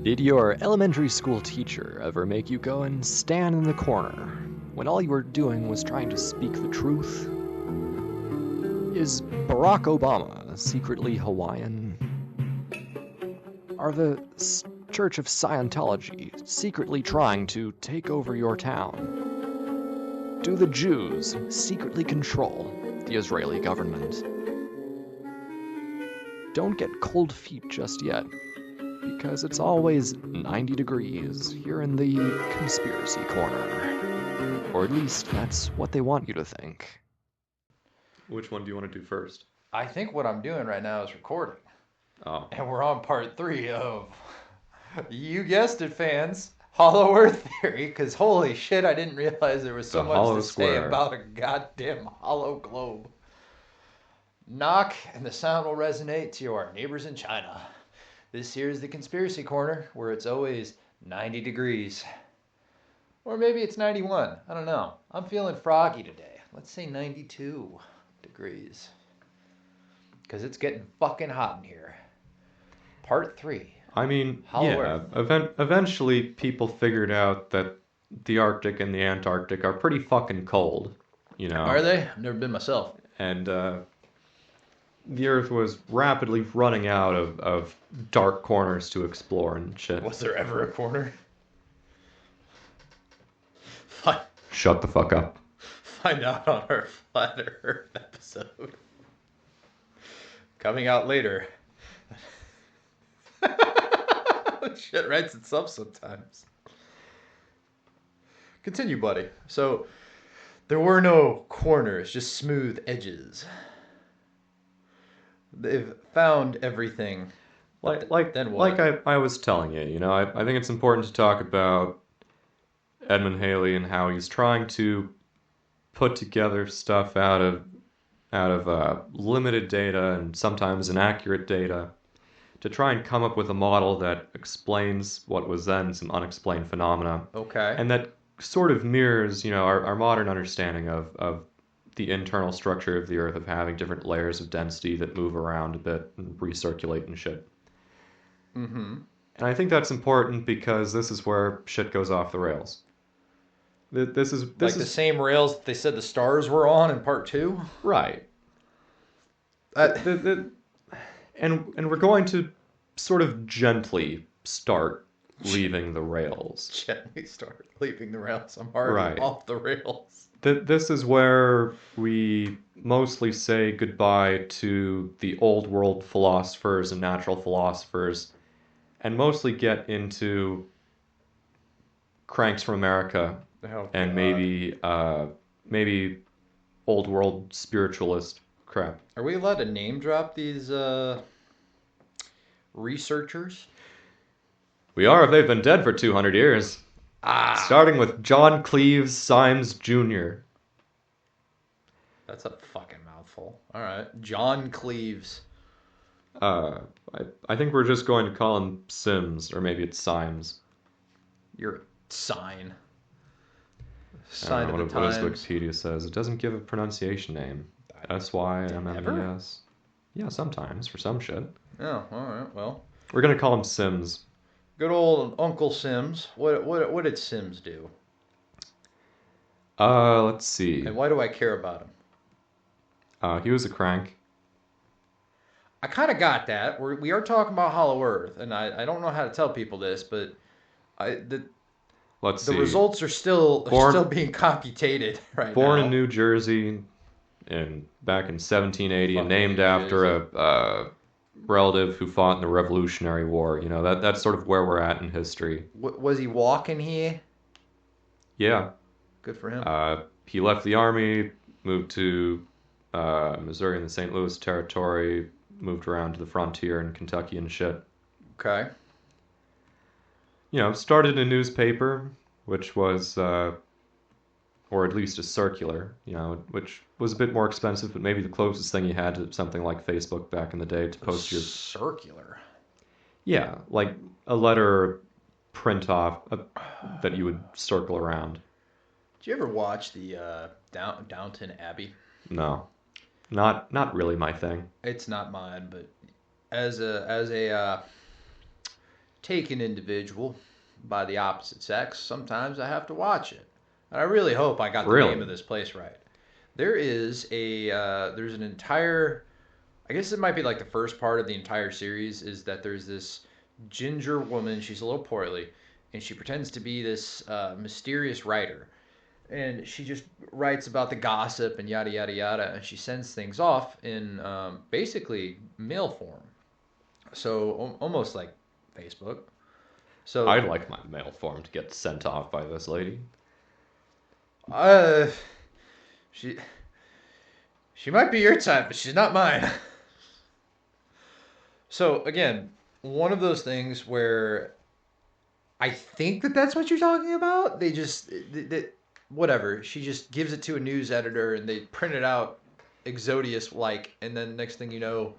Did your elementary school teacher ever make you go and stand in the corner when all you were doing was trying to speak the truth? Is Barack Obama secretly Hawaiian? Are the Church of Scientology secretly trying to take over your town? Do the Jews secretly control the Israeli government? Don't get cold feet just yet, because it's always 90 degrees here in the conspiracy corner. Or at least that's what they want you to think. Which one do you want to do first? I think what I'm doing right now is recording. Oh. And we're on part 3 of, you guessed it, fans, Hollow Earth theory, because holy shit, I didn't realize there was so much to say about a goddamn hollow globe. Knock, and the sound will resonate to our neighbors in China. This here is the conspiracy corner, where it's always 90 degrees. Or maybe it's 91. I don't know. I'm feeling froggy today. Let's say 92 degrees. Because it's getting fucking hot in here. Part 3. I mean, eventually people figured out that the Arctic and the Antarctic are pretty fucking cold, you know. Are they? I've never been myself. And the Earth was rapidly running out of dark corners to explore and shit. Was there ever a corner? Shut the fuck up. Find out on our Flat Earth episode. Coming out later. Shit writes itself sometimes. Continue, buddy. So, there were no corners, just smooth edges. They've found everything. Then what? Like I was telling you, you know, I think it's important to talk about Edmund Halley and how he's trying to put together stuff out of limited data and sometimes inaccurate data to try and come up with a model that explains what was then some unexplained phenomena. Okay. And that sort of mirrors, you know, our modern understanding of the internal structure of the Earth, of having different layers of density that move around a bit and recirculate and shit. Mm-hmm. And I think that's important because this is where shit goes off the rails. This is the same rails that they said the stars were on in part 2? Right. And we're going to sort of gently start leaving the rails. Gently start leaving the rails. I'm already off the rails. This is where we mostly say goodbye to the old world philosophers and natural philosophers, and mostly get into cranks from America and maybe old world spiritualist crap. Are we allowed to name drop these researchers? We are if they've been dead for 200 years. Starting with John Cleves Symes Jr. That's a fucking mouthful. All right. John Cleves. I think we're just going to call him Sims, or maybe it's Symes. You're a sign. Sign of the times. What does Wikipedia says? It doesn't give a pronunciation name. S-Y-M-M-E-S. Yeah, sometimes, for some shit. Oh, all right. Well, we're going to call him Sims. Good old Uncle Sims. What did Sims do? Let's see. And why do I care about him? He was a crank. I kind of got that. We are talking about Hollow Earth, and I don't know how to tell people this, but the results are still being computated right now. Born in New Jersey, back in 1780, and named after a relative who fought in the Revolutionary War. You know, that's sort of where we're at in history. Was he walking here? Yeah. Good for him. He left the army, moved to Missouri and the St. Louis Territory, moved around to the frontier in Kentucky and shit. Okay. You know, started a newspaper, which was, or at least a circular, you know, which was a bit more expensive, but maybe the closest thing you had to something like Facebook back in the day to post your... Circular? Yeah, like a letter print off that you would circle around. Did you ever watch the Downton Abbey? No, not really my thing. It's not mine, but as a taken individual by the opposite sex, sometimes I have to watch it. And I really hope I got the name of this place right. There is there's an entire, I guess it might be like the first part of the entire series is that there's this ginger woman. She's a little portly, and she pretends to be this mysterious writer. And she just writes about the gossip and yada yada yada, and she sends things off in basically mail form. So almost like Facebook. So I'd like my mail form to get sent off by this lady. She might be your type, but she's not mine. So again, one of those things where I think that that's what you're talking about. Whatever. She just gives it to a news editor, and they print it out Exodius-like, and then next thing you know,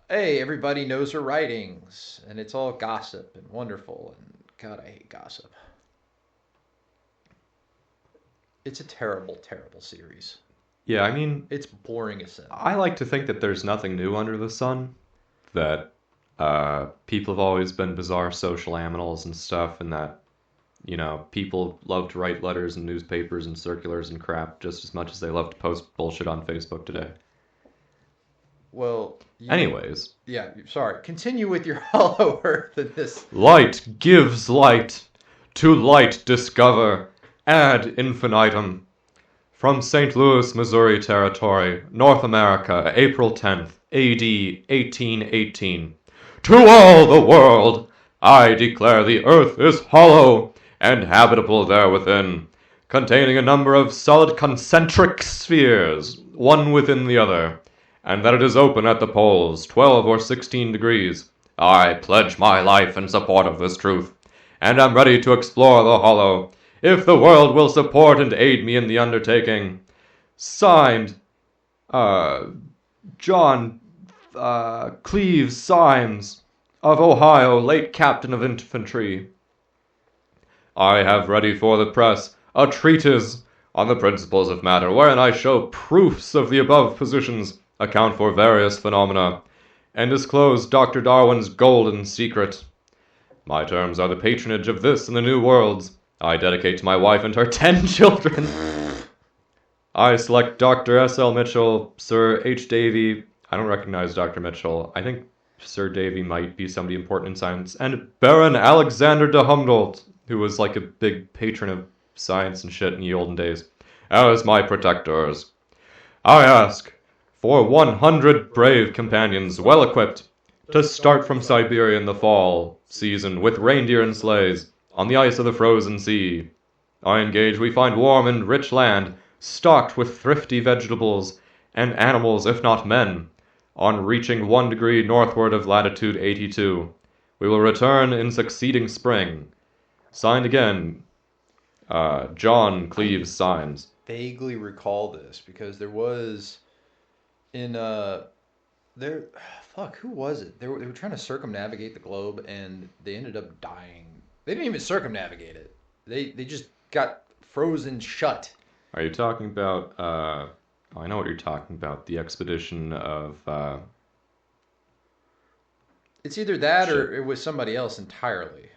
hey, everybody knows her writings, and it's all gossip and wonderful, and God, I hate gossip. It's a terrible, terrible series. Yeah, I mean... It's boring as sin. I like to think that there's nothing new under the sun, that people have always been bizarre social animals and stuff, and that, you know, people love to write letters and newspapers and circulars and crap just as much as they love to post bullshit on Facebook today. Well... Anyways. Yeah, sorry. Continue with your Hollow Earth and this... Light gives light. To light discover. Ad infinitum. From St. Louis, Missouri Territory, North America, April 10th, A.D. 1818. To all the world, I declare the earth is hollow, and habitable therewithin, containing a number of solid concentric spheres, one within the other, and that it is open at the poles, 12 or 16 degrees. I pledge my life in support of this truth, and am ready to explore the hollow, if the world will support and aid me in the undertaking. Signed, John Cleves Symes, of Ohio, late captain of infantry. I have ready for the press a treatise on the principles of matter, wherein I show proofs of the above positions, account for various phenomena, and disclose Dr. Darwin's golden secret. My terms are the patronage of this and the new worlds. I dedicate to my wife and her 10 children. I select Dr. S.L. Mitchell, Sir H. Davy. I don't recognize Dr. Mitchell. I think Sir Davy might be somebody important in science. And Baron Alexander de Humboldt, who was like a big patron of science and shit in the olden days, as my protectors. I ask for 100 brave companions, well equipped, to start from Siberia in the fall season with reindeer and sleighs, on the ice of the frozen sea. I engage we find warm and rich land, stocked with thrifty vegetables, and animals, if not men, on reaching 1 degree northward of latitude 82. We will return in succeeding spring. Signed again, John Cleves Symes. Vaguely recall this, because there was, in, who was it? They were trying to circumnavigate the globe, and they ended up dying. They didn't even circumnavigate it. They just got frozen shut. Are you talking about, I know what you're talking about, the expedition of, It's either that or it was somebody else entirely.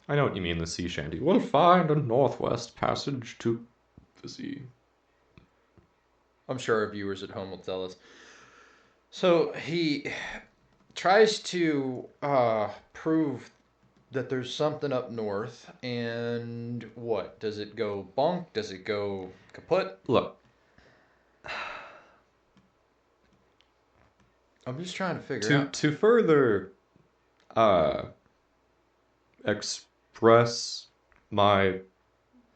I know what you mean, the sea shanty. We'll find a northwest passage to the sea. I'm sure our viewers at home will tell us. So he tries to prove that there's something up north, and what? Does it go bonk? Does it go kaput? Look. I'm just trying to figure out. To further express my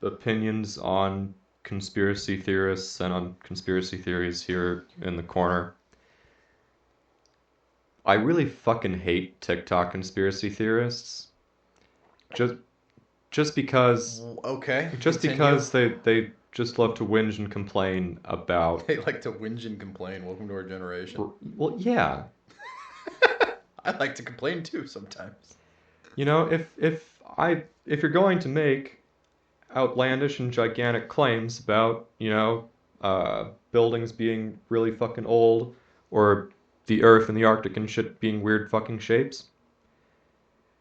opinions on conspiracy theorists and on conspiracy theories here in the corner, I really fucking hate TikTok conspiracy theorists. Just because... Okay. Just continue. Because they just love to whinge and complain about... They like to whinge and complain. Welcome to our generation. Well, yeah. I like to complain too sometimes. You know, if you're going to make outlandish and gigantic claims about, buildings being really fucking old, or the Earth and the Arctic and shit being weird fucking shapes,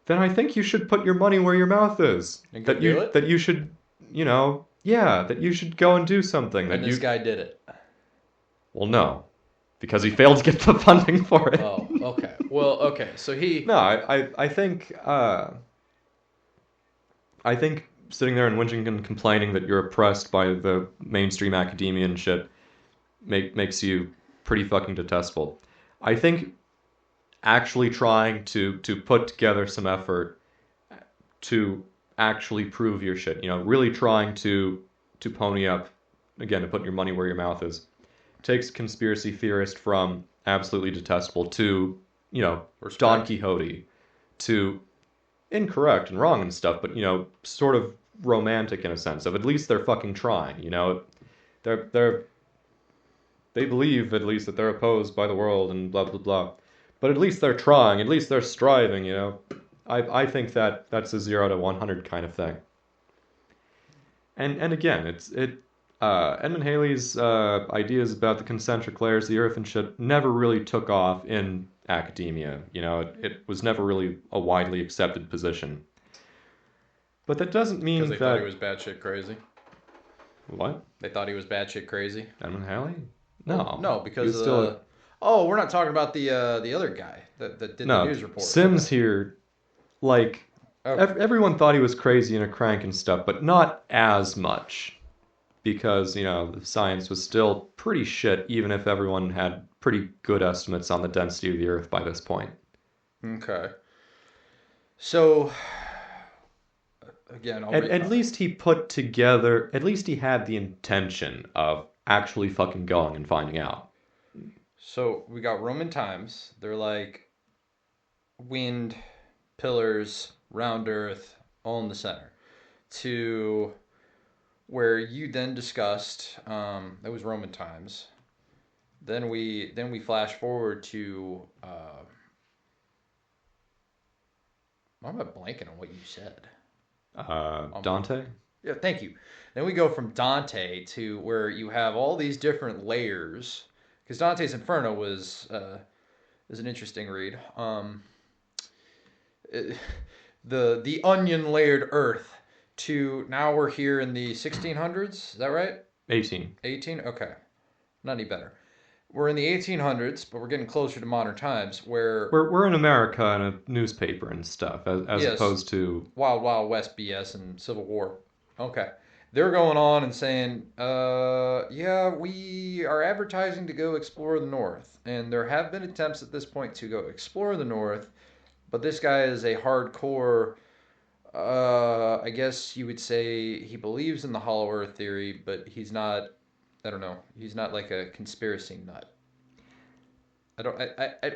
then I think you should put your money where your mouth is. And go do it? That you should, that you should go and do something. And this guy did it. Well, no, because he failed to get the funding for it. Oh, okay. Well, okay. So he. No, I think sitting there and whinging and complaining that you're oppressed by the mainstream academia and shit makes you pretty fucking detestable. I think actually trying to put together some effort to actually prove your shit, really trying to pony up, again, to put your money where your mouth is, takes a conspiracy theorist from absolutely detestable to, Don Quixote, to incorrect and wrong and stuff, but, sort of romantic in a sense of at least they're fucking trying, they believe at least that they're opposed by the world and blah blah blah, but at least they're trying, at least they're striving, I think that's a 0 to 100 kind of thing. And again, Edmund Halley's ideas about the concentric layers of the Earth and shit never really took off in academia. It was never really a widely accepted position. But that doesn't mean that... Because they thought he was batshit crazy? What? They thought he was batshit crazy? Edmund Halley? No. No, because... Oh, we're not talking about the other guy that did the news report. Symes here, everyone thought he was crazy and a crank and stuff, but not as much. Because, the science was still pretty shit, even if everyone had pretty good estimates on the density of the Earth by this point. Okay. So... Again, at least he put together, at least he had the intention of actually fucking going and finding out. So we got Roman times. They're like wind, pillars, round earth, all in the center. To where you then discussed, that was Roman times. Then we flash forward to, why am I blanking on what you said? Dante? Yeah, thank you. Then we go from Dante to where you have all these different layers, because Dante's Inferno is an interesting read. The onion layered earth to now we're here in the 1600s. Is that right? 18. 18? Okay. Not any better. We're in the 1800s, but we're getting closer to modern times where... We're in America in a newspaper and stuff, as yes, opposed to... Wild Wild West BS and Civil War. Okay. They're going on and saying, yeah, we are advertising to go explore the North. And there have been attempts at this point to go explore the North, but this guy is a hardcore... I guess you would say he believes in the Hollow Earth theory, but he's not... I don't know. He's not like a conspiracy nut.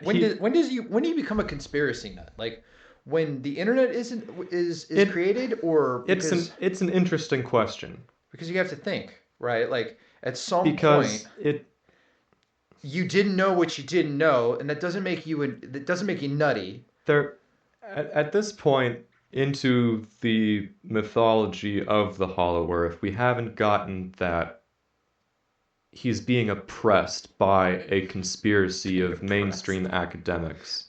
When do you become a conspiracy nut? Like when the internet is created, or because, it's an interesting question because you have to think, right? Like at some point, you didn't know what you didn't know, and that doesn't make you nutty. At this point into the mythology of the Hollow Earth, we haven't gotten that he's being oppressed by a conspiracy of mainstream academics.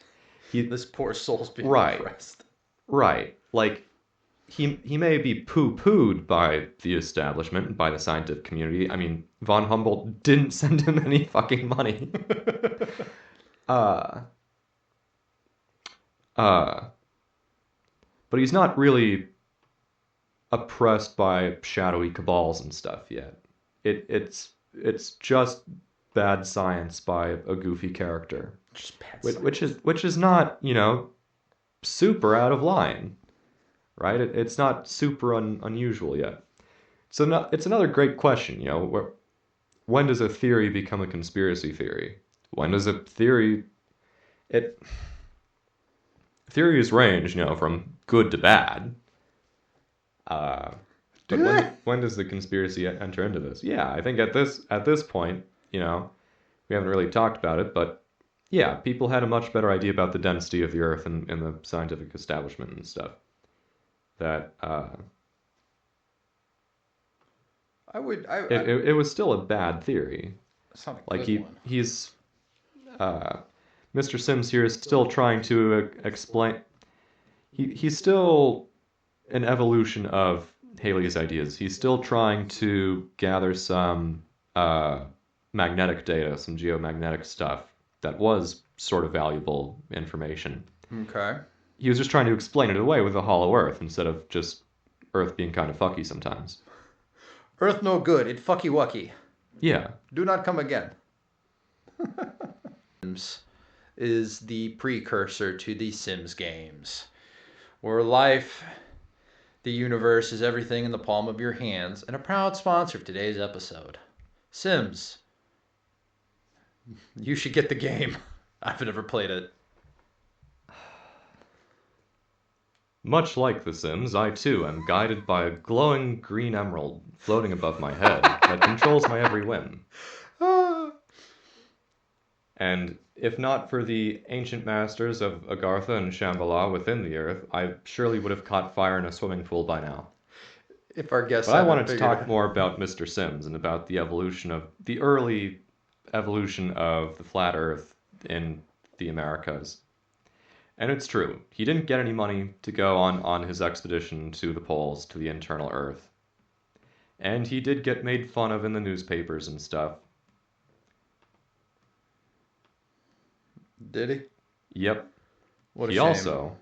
This poor soul's being oppressed. Right. Like, he may be poo-pooed by the establishment, by the scientific community. I mean, von Humboldt didn't send him any fucking money. But he's not really oppressed by shadowy cabals and stuff yet. It's just bad science by a goofy character, which is not, super out of line, right? It's not super unusual yet. So it's another great question, when does a theory become a conspiracy theory? When does a theory theories range, from good to bad. But when does the conspiracy enter into this? Yeah, I think at this point, we haven't really talked about it, but Yeah, people had a much better idea about the density of the Earth in the scientific establishment and stuff. That it was still a bad theory. That's not a Like good one. he's Mr. Symes here is still trying to explain. He's still an evolution of Halley's ideas. He's still trying to gather some magnetic data, some geomagnetic stuff that was sort of valuable information. Okay. He was just trying to explain it away with a hollow Earth instead of just Earth being kind of fucky sometimes. Earth no good. It fucky wucky. Yeah. Do not come again. Is the precursor to the Sims games, where life, the universe, is everything in the palm of your hands, and a proud sponsor of today's episode. Sims. You should get the game. I've never played it. Much like The Sims, I too am guided by a glowing green emerald floating above my head that controls my every whim. And if not for the ancient masters of Agartha and Shambhala within the earth, I surely would have caught fire in a swimming pool by now. If our guests But I wanted to talk more about Mr. Symes and about the early evolution of the flat earth in the Americas. And it's true. He didn't get any money to go on his expedition to the poles, to the internal earth. And he did get made fun of in the newspapers and stuff. Did he? Yep. What a he shame. Also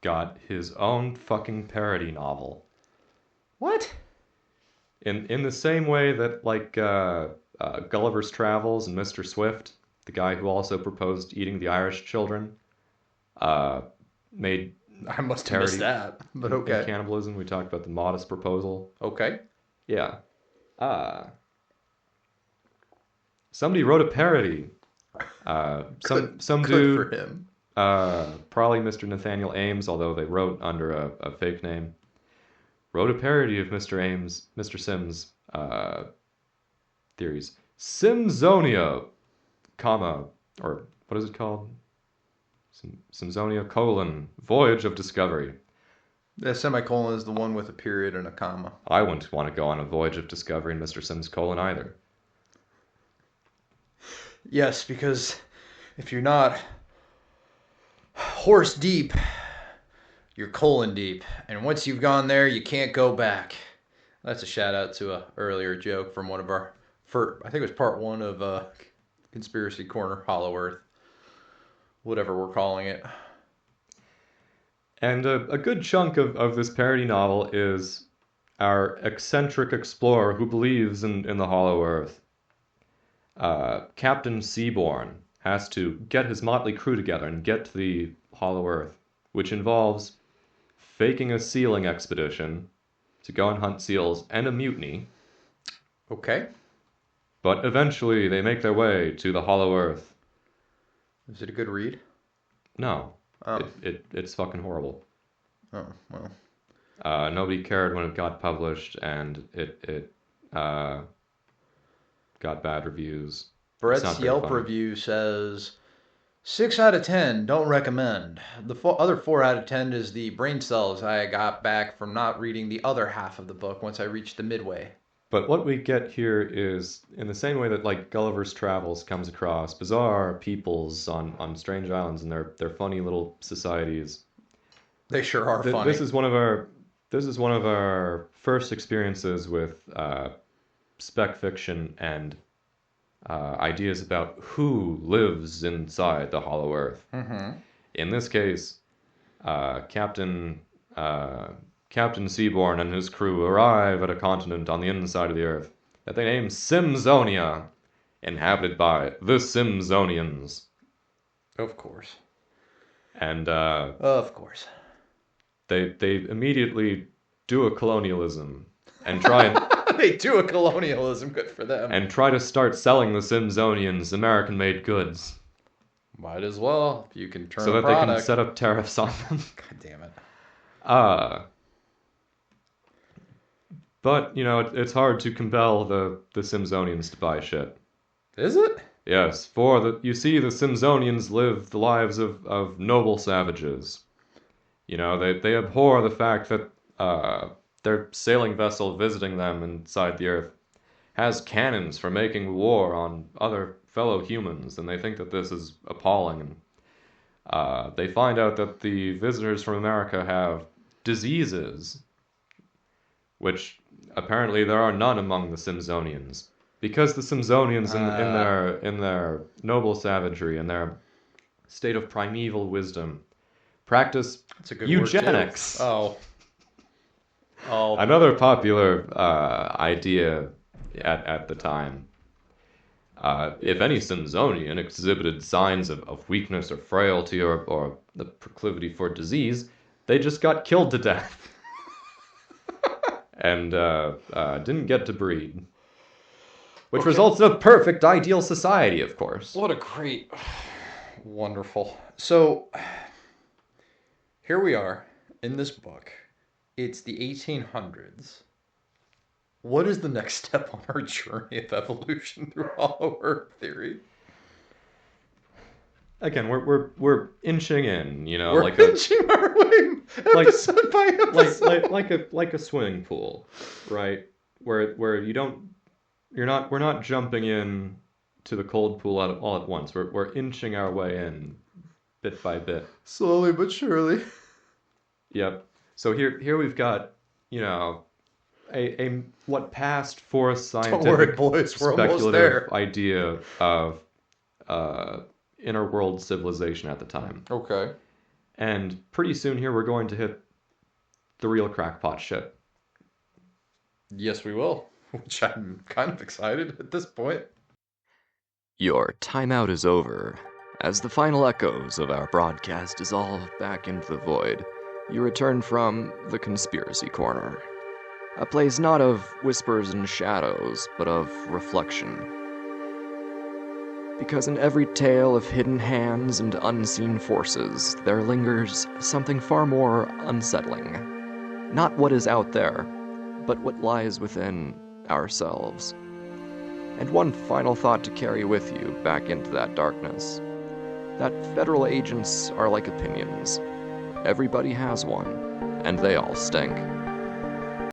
got his own fucking parody novel. What? In the same way that, like, Gulliver's Travels and Mr. Swift, the guy who also proposed eating the Irish children, made I must have missed that, but okay. In cannibalism, we talked about the modest proposal. Okay. Yeah. Somebody wrote a parody. Some good dude, for him. probably Mr. Nathaniel Ames, although they wrote under a fake name, wrote a parody of Mr. Symes' theories. Simzonia, or what is it called? Simzonia, Voyage of Discovery. The semicolon is the one with a period and a comma. I wouldn't want to go on a voyage of discovery in Mr. Symes' either. Yes, because if you're not horse deep, you're colon deep. And once you've gone there, you can't go back. That's a shout out to a earlier joke from one of our, I think it was part 1 of Conspiracy Corner, Hollow Earth. Whatever we're calling it. And a good chunk of this parody novel is our eccentric explorer who believes in the Hollow Earth. Captain Seaborn has to get his motley crew together and get to the Hollow Earth, which involves faking a sealing expedition to go and hunt seals and a mutiny. Okay. But eventually they make their way to the Hollow Earth. Is it a good read? No. Oh. It's fucking horrible. Oh, well. Nobody cared when it got published, and it got bad reviews. Brett's Yelp review says 6 out of 10, don't recommend. The other 4 out of 10 is the brain cells I got back from not reading the other half of the book once I reached the midway. But what we get here is, in the same way that, like, Gulliver's Travels comes across bizarre peoples on strange islands and their funny little societies. They sure are funny. This is one of our first experiences with spec fiction and ideas about who lives inside the Hollow Earth. Mm-hmm. In this case, Captain Seaborn and his crew arrive at a continent on the inside of the Earth that they name Simzonia, inhabited by the Simzonians. Of course. And of course. They immediately do a colonialism and try and they do a colonialism, good for them. And try to start selling the Simzonians American-made goods. Might as well, if you can turn so that product. They can set up tariffs on them. God damn it. But, you know, it's hard to compel the Simzonians to buy shit. Is it? Yes, you see, the Simzonians live the lives of noble savages. You know, they abhor the fact that their sailing vessel visiting them inside the earth has cannons for making war on other fellow humans, and they think that this is appalling. And they find out that the visitors from America have diseases, which apparently there are none among the Simzonians. Because the Simzonians, in their noble savagery and their state of primeval wisdom, practice eugenics. Oh. Another popular idea at the time. If any Simzonian exhibited signs of weakness or frailty or the proclivity for disease, they just got killed to death. And didn't get to breed. Which results in a perfect, ideal society, of course. What a great, wonderful. So, here we are in this book. It's the 1800s. What is the next step on our journey of evolution through Hollow Earth theory? Again, we're inching in, you know, we're like inching our way episode by episode, like a swimming pool, right? Where we're not jumping in to the cold pool all at once. We're inching our way in, bit by bit, slowly but surely. Yep. So here we've got, you know, a what passed for a scientific, don't worry, boys, we're almost there, idea of inner world civilization at the time. Okay. And pretty soon here we're going to hit the real crackpot shit. Yes, we will. Which I'm kind of excited at this point. Your timeout is over. As the final echoes of our broadcast dissolve back into the void, you return from the Conspiracy Corner. A place not of whispers and shadows, but of reflection. Because in every tale of hidden hands and unseen forces, there lingers something far more unsettling. Not what is out there, but what lies within ourselves. And one final thought to carry with you back into that darkness. That federal agents are like opinions. Everybody has one, and they all stink.